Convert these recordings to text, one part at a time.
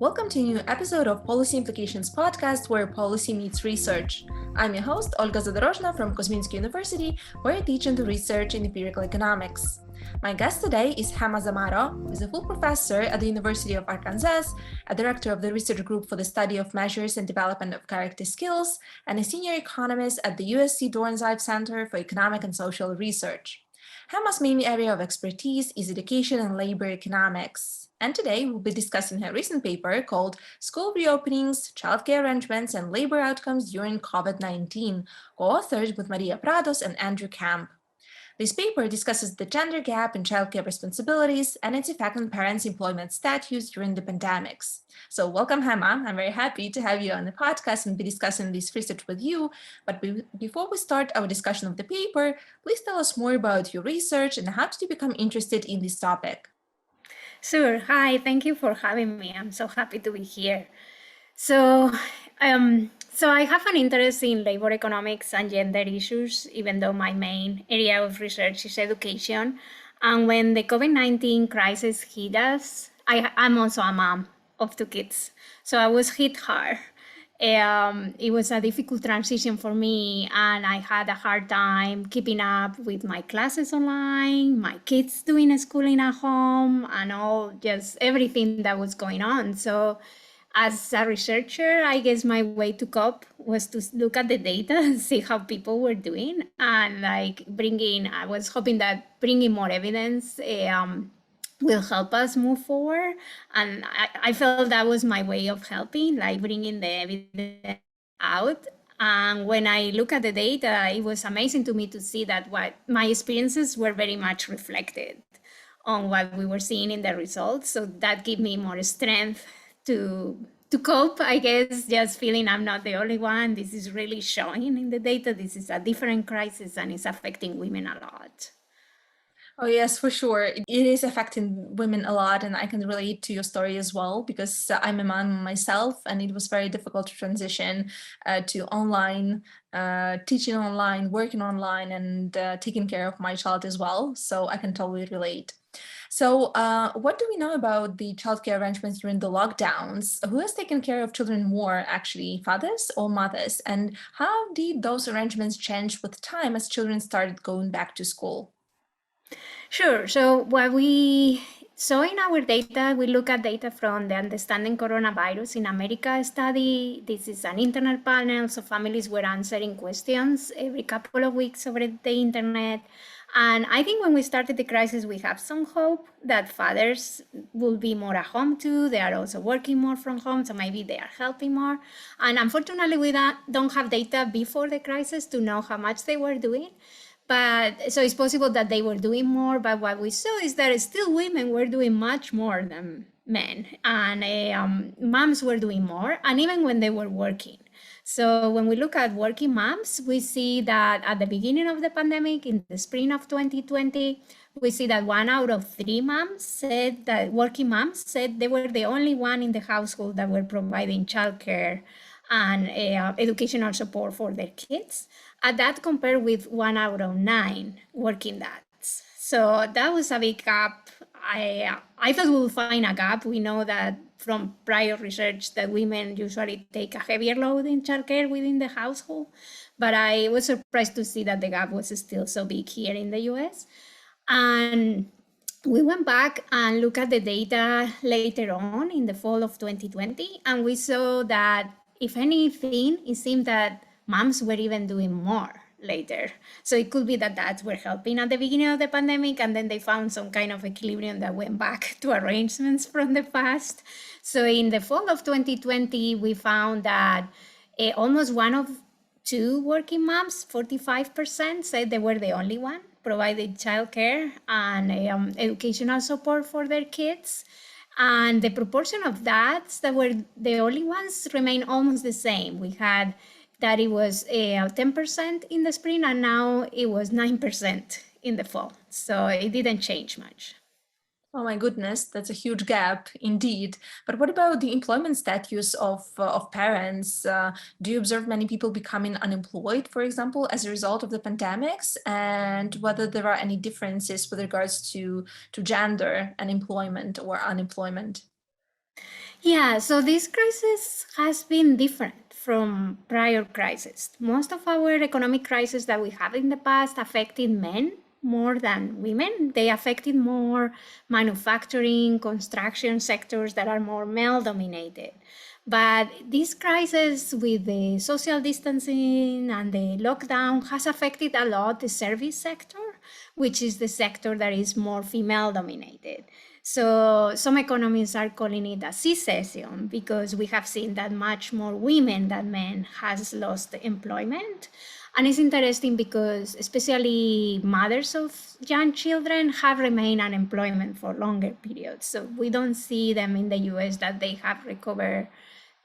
Welcome to a new episode of Policy Implications podcast, where policy meets research. I'm your host, Olga Zamarro from Kozminski University, where I teach and do research in empirical economics. My guest today is Gema Zamarro, who is a full professor at the University of Arkansas, a director of the research group for the study of measures and development of character skills, and a senior economist at the USC Dornsife Center for Economic and Social Research. Gema's main area of expertise is education and labor economics. And today we'll be discussing her recent paper called School Reopenings, Childcare Arrangements, and Labor Outcomes During COVID-19, co-authored with Maria Prados and Andrew Camp. This paper discusses the gender gap in childcare responsibilities and its effect on parents' employment status during the pandemics. So welcome, Gema. I'm very happy to have you on the podcast and be discussing this research with you. But before we start our discussion of the paper, please tell us more about your research and how did you become interested in this topic? Sure. Hi, thank you for having me. I'm so happy to be here. So I have an interest in labor economics and gender issues, even though my main area of research is education. And when the COVID-19 crisis hit us, I'm also a mom of 2 kids. So I was hit hard. It was a difficult transition for me, and I had a hard time keeping up with my classes online, my kids doing schooling at home, and just everything that was going on. So as a researcher, I guess my way to cope was to look at the data and see how people were doing, and I was hoping that bringing more evidence will help us move forward. And I felt that was my way of helping, bringing the evidence out. And when I look at the data, it was amazing to me to see that what my experiences were very much reflected on what we were seeing in the results. So that gave me more strength to cope, I guess, just feeling I'm not the only one. This is really showing in the data. This is a different crisis and it's affecting women a lot. Oh, yes, for sure. It is affecting women a lot, and I can relate to your story as well, because I'm a mom myself, and it was very difficult to transition to online, teaching online, working online, and taking care of my child as well. So I can totally relate. So what do we know about the childcare arrangements during the lockdowns? Who has taken care of children more, actually, fathers or mothers? And how did those arrangements change with time as children started going back to school? Sure. So what we saw in our data, we look at data from the Understanding Coronavirus in America study. This is an internal panel, so families were answering questions every couple of weeks over the internet. And I think when we started the crisis, we have some hope that fathers will be more at home too. They are also working more from home, so maybe they are helping more. And unfortunately, we don't have data before the crisis to know how much they were doing. But so it's possible that they were doing more, but what we saw is that still women were doing much more than men, and moms were doing more, and even when they were working. So when we look at working moms, we see that at the beginning of the pandemic, in the spring of 2020, we see that 1 out of 3 moms said that working moms said they were the only one in the household that were providing childcare and educational support for their kids. And that compared with 1 out of 9 working dads. So that was a big gap. I thought we would find a gap. We know that from prior research that women usually take a heavier load in childcare within the household. But I was surprised to see that the gap was still so big here in the US. And we went back and looked at the data later on in the fall of 2020, and we saw that if anything, it seemed that moms were even doing more later. So it could be that dads were helping at the beginning of the pandemic, and then they found some kind of equilibrium that went back to arrangements from the past. So in the fall of 2020, we found that almost 1 of 2 working moms, 45%, said they were the only one provided childcare and educational support for their kids. And the proportion of dads that were the only ones remained almost the same. We had that it was 10% in the spring, and now it was 9% in the fall. So it didn't change much. Oh my goodness, that's a huge gap indeed. But what about the employment status of parents? Do you observe many people becoming unemployed, for example, as a result of the pandemics? And whether there are any differences with regards to gender and employment or unemployment? Yeah, so this crisis has been different from prior crises. Most of our economic crises that we have in the past affected men more than women. They affected more manufacturing, construction sectors that are more male dominated. But this crisis with the social distancing and the lockdown has affected a lot the service sector, which is the sector that is more female dominated. So some economists are calling it a cessation because we have seen that much more women than men has lost employment. And it's interesting because especially mothers of young children have remained unemployment for longer periods. So we don't see them in the US that they have recovered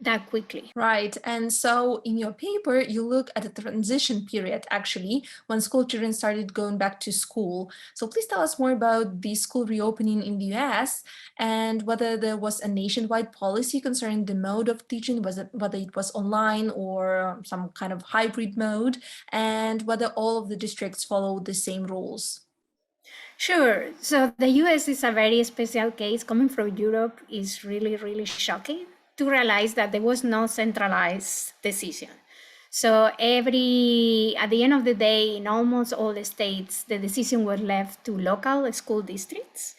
that quickly. Right. And so in your paper, you look at the transition period, actually, when school children started going back to school. So please tell us more about the school reopening in the US and whether there was a nationwide policy concerning the mode of teaching, whether it was online or some kind of hybrid mode, and whether all of the districts followed the same rules. Sure. So the US is a very special case. Coming from Europe is really, really shocking to realize that there was no centralized decision. So at the end of the day, in almost all the states, the decision was left to local school districts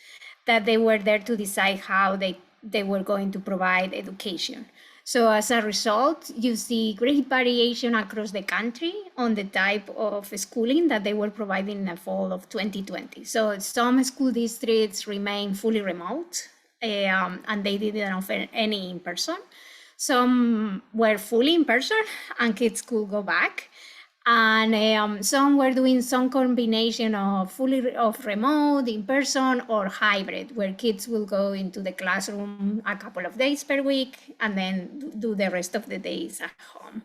that they were there to decide how they were going to provide education. So as a result, you see great variation across the country on the type of schooling that they were providing in the fall of 2020. So some school districts remain fully remote, and they didn't offer any in person. Some were fully in person and kids could go back. And some were doing some combination of remote, in person, or hybrid, where kids will go into the classroom a couple of days per week and then do the rest of the days at home.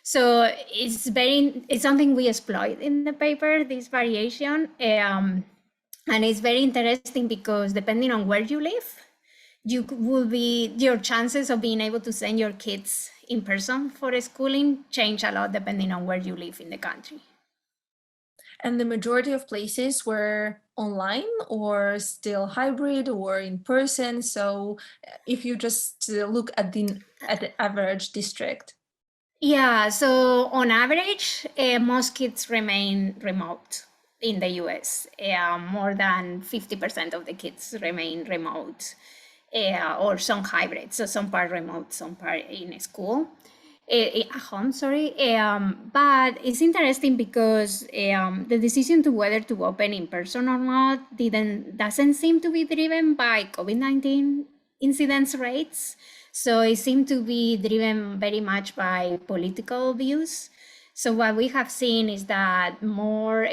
So it's something we exploit in the paper, this variation, and it's very interesting because depending on where you live, your chances of being able to send your kids in person for schooling change a lot depending on where you live in the country. And the majority of places were online or still hybrid or in person. So if you just look at the average district. Yeah, so on average, most kids remain remote in the US. More than 50% of the kids remain remote, or some hybrid. So some part remote, some part in school. At home, sorry. But it's interesting because the decision to whether to open in person or not doesn't seem to be driven by COVID-19 incidence rates. So it seemed to be driven very much by political views. So what we have seen is that more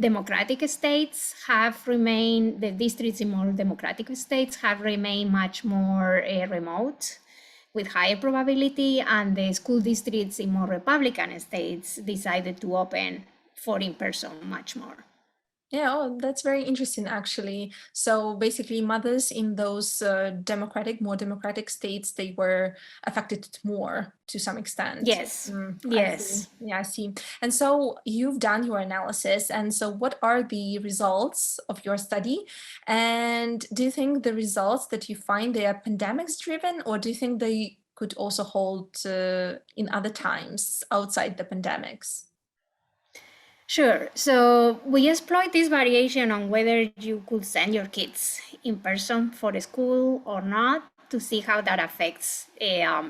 democratic states have remained, the districts in more democratic states have remained much more remote with higher probability, and the school districts in more Republican states decided to open for in-person much more. Yeah, oh, that's very interesting, actually. So basically, mothers in those more democratic states, they were affected more to some extent. Yes, I see. Yeah, I see. And so you've done your analysis. And so what are the results of your study? And do you think the results that you find, they are pandemics driven, or do you think they could also hold in other times outside the pandemics? Sure. So we exploit this variation on whether you could send your kids in person for school or not to see how that affects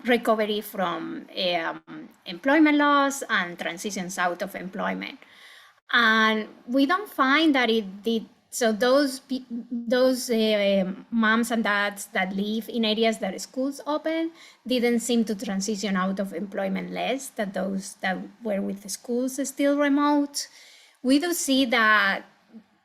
recovery from employment loss and transitions out of employment. And we don't find that it did. So those moms and dads that live in areas that schools open didn't seem to transition out of employment less than those that were with the schools still remote. We do see that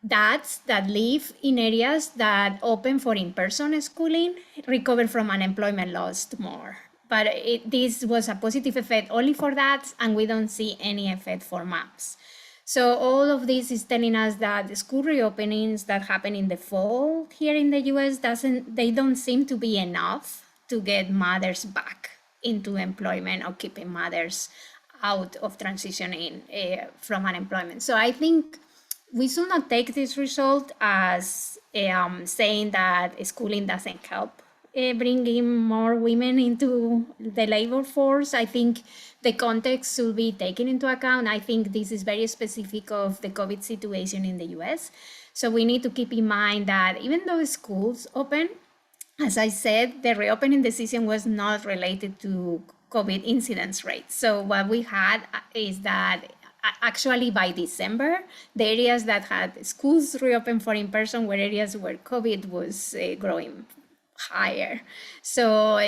dads that live in areas that open for in-person schooling recover from unemployment loss more. But this was a positive effect only for dads, and we don't see any effect for moms. So all of this is telling us that the school reopenings that happen in the fall here in the US don't seem to be enough to get mothers back into employment or keeping mothers out of transitioning from unemployment. So I think we should not take this result as saying that schooling doesn't help bringing more women into the labor force. I think the context should be taken into account. I think this is very specific of the COVID situation in the US. So we need to keep in mind that even though schools open, as I said, the reopening decision was not related to COVID incidence rates. So what we had is that actually by December, the areas that had schools reopened for in-person were areas where COVID was growing higher. So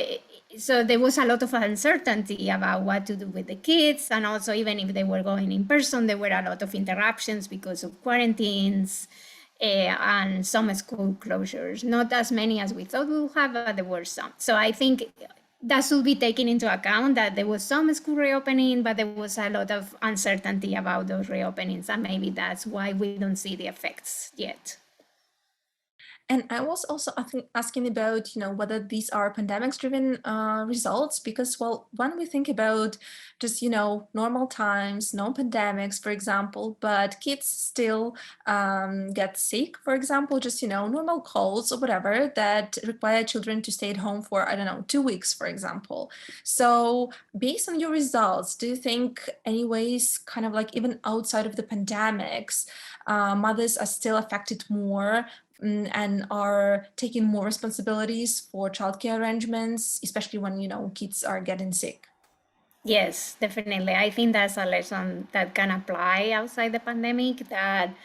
there was a lot of uncertainty about what to do with the kids. And also, even if they were going in person, there were a lot of interruptions because of quarantines and some school closures. Not as many as we thought we would have, but there were some. So I think that should be taken into account, that there was some school reopening, but there was a lot of uncertainty about those reopenings. And maybe that's why we don't see the effects yet. And I was also asking about, whether these are pandemics-driven results, because, well, when we think about just, normal times, no pandemics, for example, but kids still get sick, for example, just, normal colds or whatever that require children to stay at home for, I don't know, 2 weeks, for example. So based on your results, do you think anyways, kind of like even outside of the pandemics, mothers are still affected more and are taking more responsibilities for childcare arrangements, especially when, kids are getting sick? Yes, definitely. I think that's a lesson that can apply outside the pandemic, that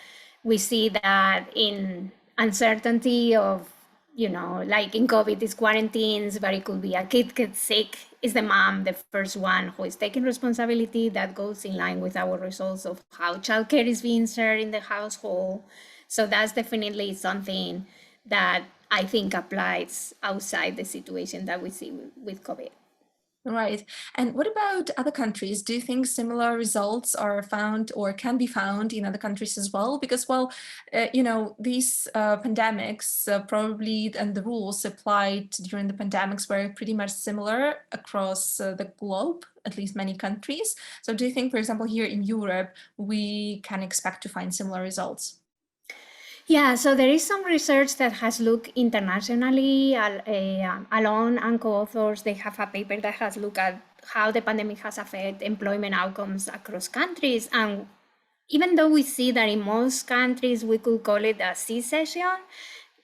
we see that in uncertainty of, like in COVID, it's quarantines, but it could be a kid gets sick. Is the mom the first one who is taking responsibility? That goes in line with our results of how childcare is being shared in the household. So that's definitely something that I think applies outside the situation that we see with COVID. Right. And what about other countries? Do you think similar results are found or can be found in other countries as well? Because, well, these pandemics probably and the rules applied during the pandemics were pretty much similar across the globe, at least many countries. So do you think, for example, here in Europe, we can expect to find similar results? Yeah, so there is some research that has looked internationally. Alon and co-authors, they have a paper that has looked at how the pandemic has affected employment outcomes across countries. And even though we see that in most countries, we could call it a C-session,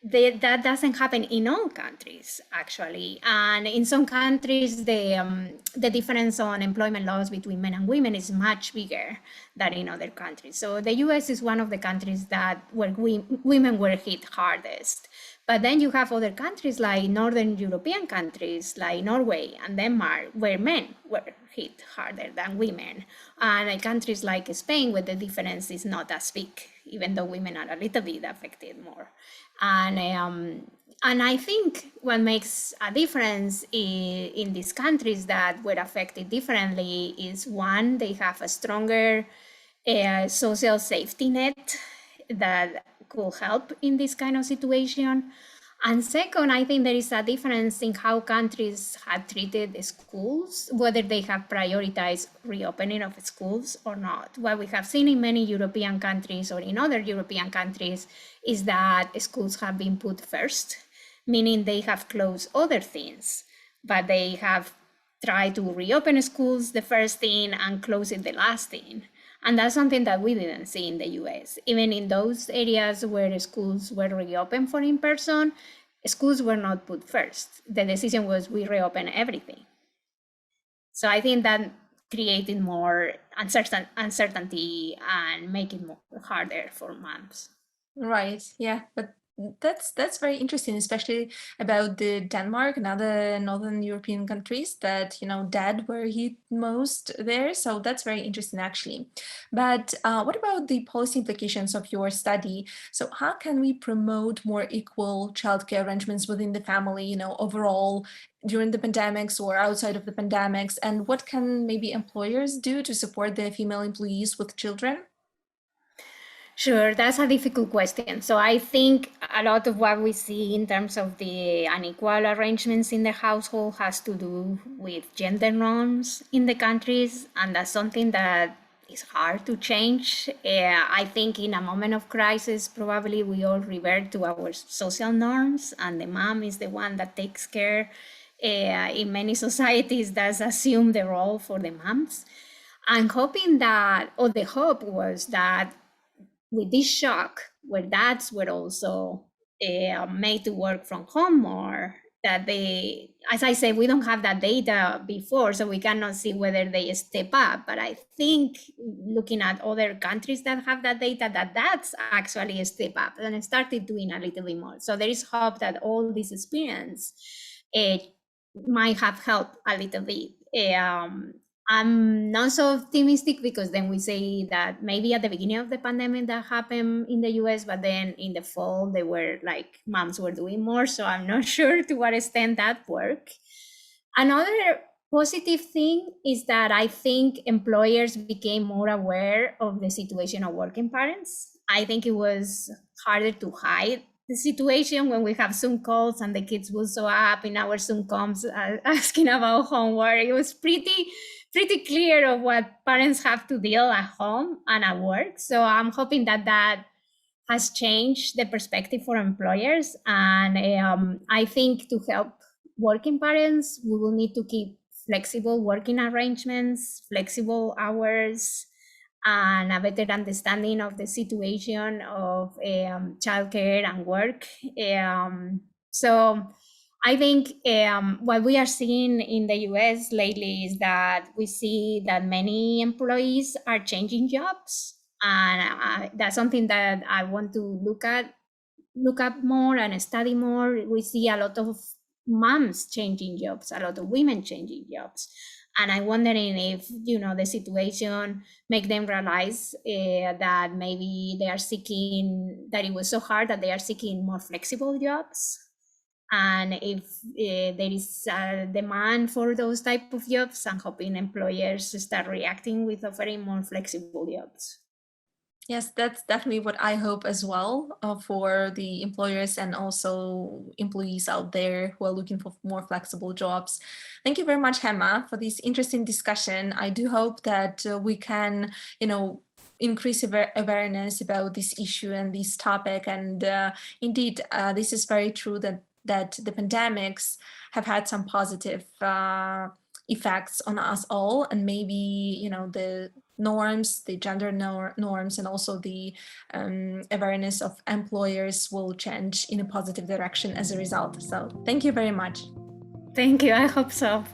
that doesn't happen in all countries, actually. And in some countries, the difference on employment laws between men and women is much bigger than in other countries. So the US is one of the countries where women were hit hardest. But then you have other countries like Northern European countries like Norway and Denmark, where men were hit harder than women. And countries like Spain, where the difference is not as big, even though women are a little bit affected more. And I think what makes a difference in these countries that were affected differently is, one, they have a stronger social safety net that could help in this kind of situation. And second, I think there is a difference in how countries have treated schools, whether they have prioritized reopening of schools or not. What we have seen in many European countries or in other European countries is that schools have been put first, meaning they have closed other things, but they have tried to reopen schools the first thing and close it the last thing. And that's something that we didn't see in the US. Even in those areas where schools were reopened for in-person, schools were not put first. The decision was we reopen everything. So I think that created more uncertainty and make it more harder for moms. Right. Yeah, but that's very interesting, especially about the Denmark and other Northern European countries that, dad were hit most there. So that's very interesting, actually. But what about the policy implications of your study? So how can we promote more equal childcare arrangements within the family, overall during the pandemics or outside of the pandemics? And what can maybe employers do to support their female employees with children? Sure, that's a difficult question. So I think a lot of what we see in terms of the unequal arrangements in the household has to do with gender norms in the countries. And that's something that it's hard to change. I think in a moment of crisis, probably we all revert to our social norms, and the mom is the one that takes care. In many societies, that's assume the role for the moms. I'm hoping that, or the hope was that with this shock, where dads were also made to work from home more, that they, as I said, we don't have that data before, so we cannot see whether they step up. But I think looking at other countries that have that data, that that's actually a step up and started doing a little bit more. So there is hope that all this experience might have helped a little bit. I'm not so optimistic because then we say that maybe at the beginning of the pandemic that happened in the US, but then in the fall they were like moms were doing more. So I'm not sure to what extent that worked. Another positive thing is that I think employers became more aware of the situation of working parents. I think it was harder to hide the situation when we have Zoom calls and the kids will show up in our Zoom comms asking about homework. It was pretty clear of what parents have to deal at home and at work. So I'm hoping that that has changed the perspective for employers. And I think to help working parents, we will need to keep flexible working arrangements, flexible hours, and a better understanding of the situation of childcare and work. So I think what we are seeing in the US lately is that we see that many employees are changing jobs. And that's something that I want to look up more and study more. We see a lot of moms changing jobs, a lot of women changing jobs. And I'm wondering if, the situation make them realize that maybe they are seeking, that it was so hard that they are seeking more flexible jobs. And if there is a demand for those type of jobs, I'm hoping employers start reacting with offering more flexible jobs. Yes, that's definitely what I hope as well for the employers and also employees out there who are looking for more flexible jobs. Thank you very much, Gema, for this interesting discussion. I do hope that we can, increase awareness about this issue and this topic. And indeed, this is very true that the pandemics have had some positive effects on us all, and maybe the norms, the gender norms, and also the awareness of employers will change in a positive direction as a result. So thank you very much. Thank you. I hope so.